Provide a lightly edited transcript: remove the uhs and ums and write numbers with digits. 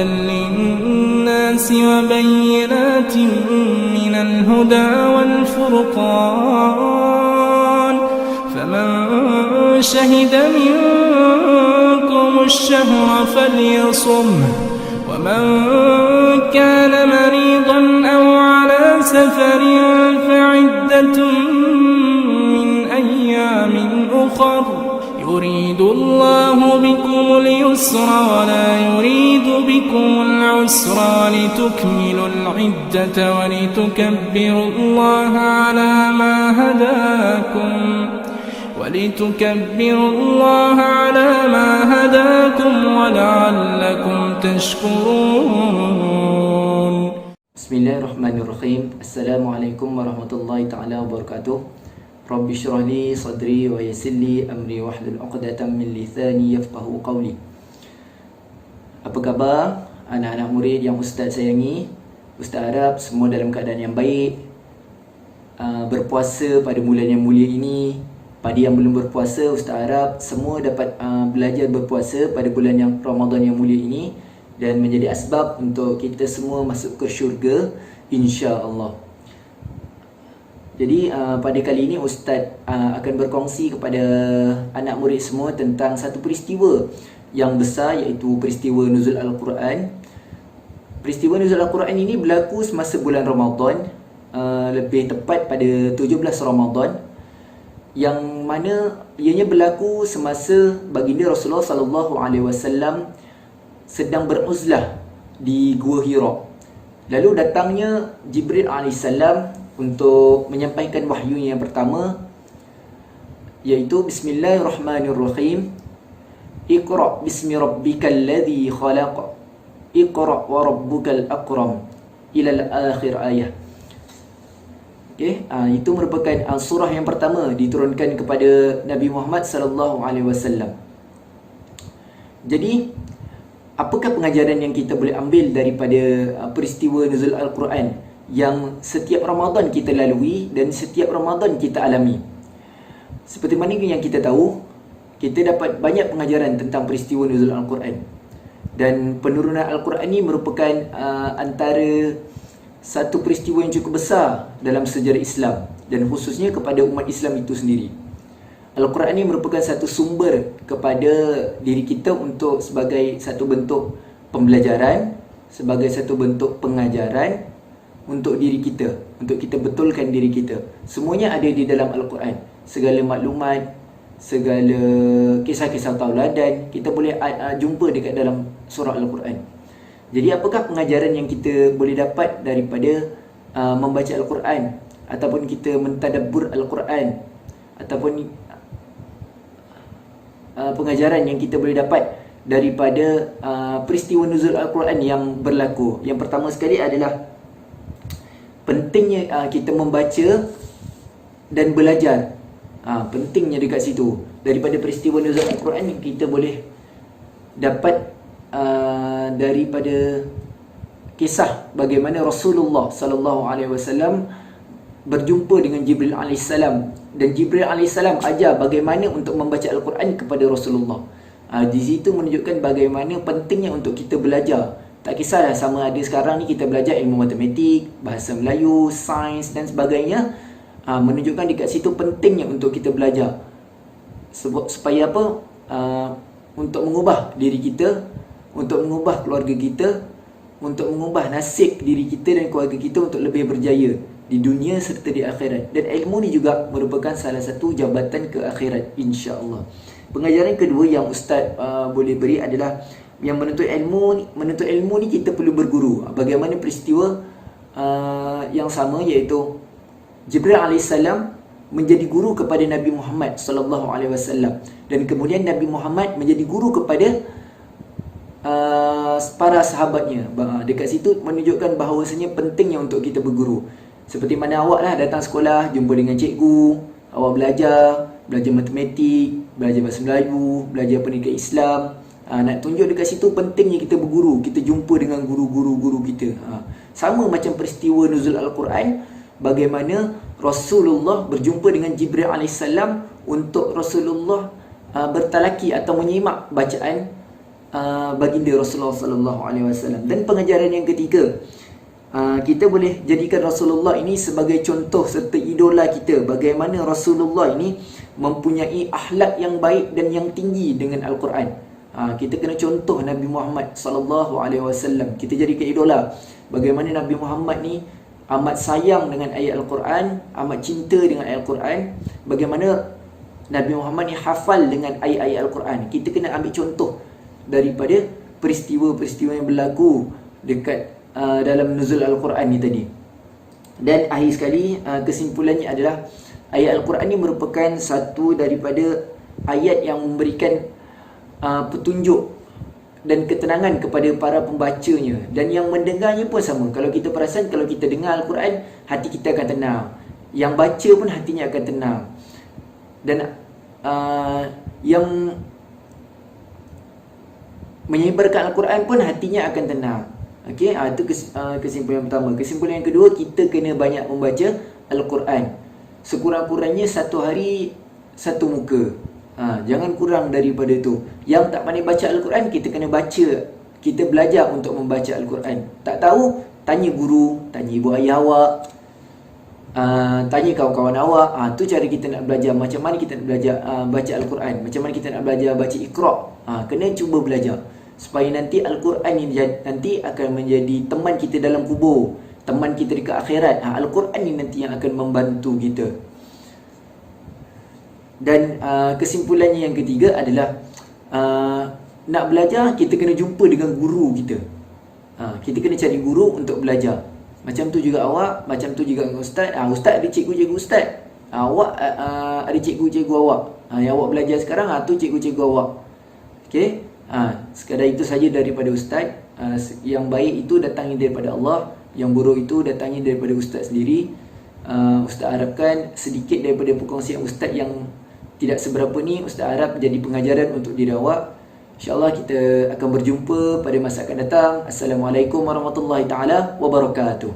للناس وبينات من الهدى والفرقان فمن شهد منكم الشهر فليصمه ومن كان مريضا أو على سفر فعدة من أيام أخر يريد الله بكم اليسر ولا يريد بكم العسر ولتكملوا العدة ولتكبروا الله على ما هداكم ولعلكم تشكرون. Bismillahirrahmanirrahim. Assalamualaikum warahmatullahi ta'ala wabarakatuh. Rabbi syrah li sadri wa yassir li amri wahlul 'uqdatam min lisani yafqahu qawli. Apa khabar anak-anak murid yang Ustaz sayangi? Ustaz harap semua dalam keadaan yang baik. Berpuasa pada bulan yang mulia ini. Pada yang belum berpuasa, Ustaz harap semua dapat belajar berpuasa pada bulan yang Ramadan yang mulia ini dan menjadi asbab untuk kita semua masuk ke syurga, insya-Allah. Jadi pada kali ini Ustaz akan berkongsi kepada anak murid semua tentang satu peristiwa yang besar, iaitu peristiwa nuzul Al-Quran. Peristiwa nuzul Al-Quran ini berlaku semasa bulan Ramadan, lebih tepat pada 17 Ramadan, yang mana ianya berlaku semasa baginda Rasulullah sallallahu alaihi wasallam sedang beruzlah di Gua Hira. Lalu datangnya Jibril alaihissalam untuk menyampaikan wahyu yang pertama, iaitu Bismillahirrahmanirrahim. Iqra bismi rabbikal ladzi khalaq. Iqra wa rabbukal akram. Ila al-akhir ayat. Itu merupakan surah yang pertama diturunkan kepada Nabi Muhammad sallallahu alaihi wasallam. Jadi, apakah pengajaran yang kita boleh ambil daripada peristiwa nuzul Al-Quran yang setiap Ramadan kita lalui dan setiap Ramadan kita alami? Seperti mana yang kita tahu, kita dapat banyak pengajaran tentang peristiwa nuzul Al-Quran. Dan penurunan Al-Quran ini merupakan antara satu peristiwa yang cukup besar dalam sejarah Islam dan khususnya kepada umat Islam itu sendiri. Al-Quran ini merupakan satu sumber kepada diri kita untuk sebagai satu bentuk pembelajaran, sebagai satu bentuk pengajaran untuk diri kita, untuk kita betulkan diri kita. Semuanya ada di dalam Al-Quran. Segala maklumat, segala kisah-kisah tauladan kita boleh jumpa dekat dalam surah Al-Quran. Jadi apakah pengajaran yang kita boleh dapat daripada membaca Al-Quran, ataupun kita mentadabbur Al-Quran, ataupun pengajaran yang kita boleh dapat daripada peristiwa nuzul Al-Quran yang berlaku? Yang pertama sekali adalah pentingnya kita membaca dan belajar. Pentingnya dekat situ. Daripada peristiwa nuzul Al-Quran yang kita boleh dapat daripada kisah bagaimana Rasulullah sallallahu alaihi wasallam berjumpa dengan Jibril alaihissalam, dan Jibril alaihissalam ajar bagaimana untuk membaca Al-Quran kepada Rasulullah. Di situ menunjukkan bagaimana pentingnya untuk kita belajar. Tak kisahlah sama ada sekarang ni kita belajar ilmu matematik, bahasa Melayu, sains dan sebagainya. Menunjukkan dekat situ pentingnya untuk kita belajar. Supaya apa? Untuk mengubah diri kita, untuk mengubah keluarga kita, untuk mengubah nasib diri kita dan keluarga kita untuk lebih berjaya di dunia serta di akhirat. Dan ilmu ni juga merupakan salah satu jabatan ke akhirat, insya-Allah. Pengajaran kedua yang Ustaz boleh beri adalah yang menuntut ilmu ni kita perlu berguru. Bagaimana peristiwa yang sama, iaitu Jibril alaihissalam menjadi guru kepada Nabi Muhammad sallallahu alaihi wasallam, dan kemudian Nabi Muhammad menjadi guru kepada para sahabatnya. Dekat situ menunjukkan bahawasanya pentingnya untuk kita berguru. Seperti mana awak lah datang sekolah, jumpa dengan cikgu, awak belajar matematik, belajar bahasa Melayu, belajar pendidikan Islam. Nak tunjuk dekat situ pentingnya kita berguru, kita jumpa dengan guru-guru kita. Sama macam peristiwa nuzul Al-Quran, bagaimana Rasulullah berjumpa dengan Jibril alaihissalam untuk Rasulullah bertalaki atau menyimak bacaan baginda Rasulullah sallallahu alaihi wasallam. Dan pengajaran yang ketiga, kita boleh jadikan Rasulullah ini sebagai contoh serta idola kita. Bagaimana Rasulullah ini mempunyai akhlak yang baik dan yang tinggi dengan Al-Quran. Kita kena contoh Nabi Muhammad sallallahu alaihi wasallam. Kita jadikan idola. Bagaimana Nabi Muhammad ni amat sayang dengan ayat Al-Quran, amat cinta dengan ayat Al-Quran. Bagaimana Nabi Muhammad ni hafal dengan ayat-ayat Al-Quran. Kita kena ambil contoh daripada peristiwa-peristiwa yang berlaku dekat dalam nuzul Al-Quran ni tadi. Dan akhir sekali, kesimpulannya adalah ayat Al-Quran ni merupakan satu daripada ayat yang memberikan petunjuk dan ketenangan kepada para pembacanya. Dan yang mendengarnya pun sama. Kalau kita perasan, kalau kita dengar Al-Quran, hati kita akan tenang. Yang baca pun hatinya akan tenang. Dan yang menyebarkan Al-Quran pun hatinya akan tenang. Okey, itu kesimpulan yang pertama. Kesimpulan yang kedua, kita kena banyak membaca Al-Quran. Sekurang-kurangnya satu hari satu muka. Jangan kurang daripada itu. Yang tak pandai baca Al-Quran, kita kena baca. Kita belajar untuk membaca Al-Quran. Tak tahu, tanya guru, tanya ibu ayah awak, tanya kawan-kawan awak. Tu cara kita nak belajar. Macam mana kita nak belajar baca Al-Quran, macam mana kita nak belajar baca Iqra. Kena cuba belajar supaya nanti Al-Quran ini nanti akan menjadi teman kita dalam kubur, teman kita dekat akhirat. Al-Quran ini nanti yang akan membantu kita. Dan kesimpulannya yang ketiga adalah nak belajar, kita kena jumpa dengan guru kita. Kita kena cari guru untuk belajar. Macam tu juga awak, macam tu juga dengan ustaz. Ustaz ada cikgu-cikgu ustaz. Awak ada cikgu-cikgu awak. Yang awak belajar sekarang, tu cikgu-cikgu awak. Okey. Sekadar itu saja daripada ustaz. Yang baik itu datangnya daripada Allah, yang buruk itu datangnya daripada ustaz sendiri. Ustaz harapkan sedikit daripada perkongsian ustaz yang tidak seberapa ni, ustaz harap jadi pengajaran untuk diri awak. InsyaAllah kita akan berjumpa pada masa akan datang. Assalamualaikum warahmatullahi taala wabarakatuh.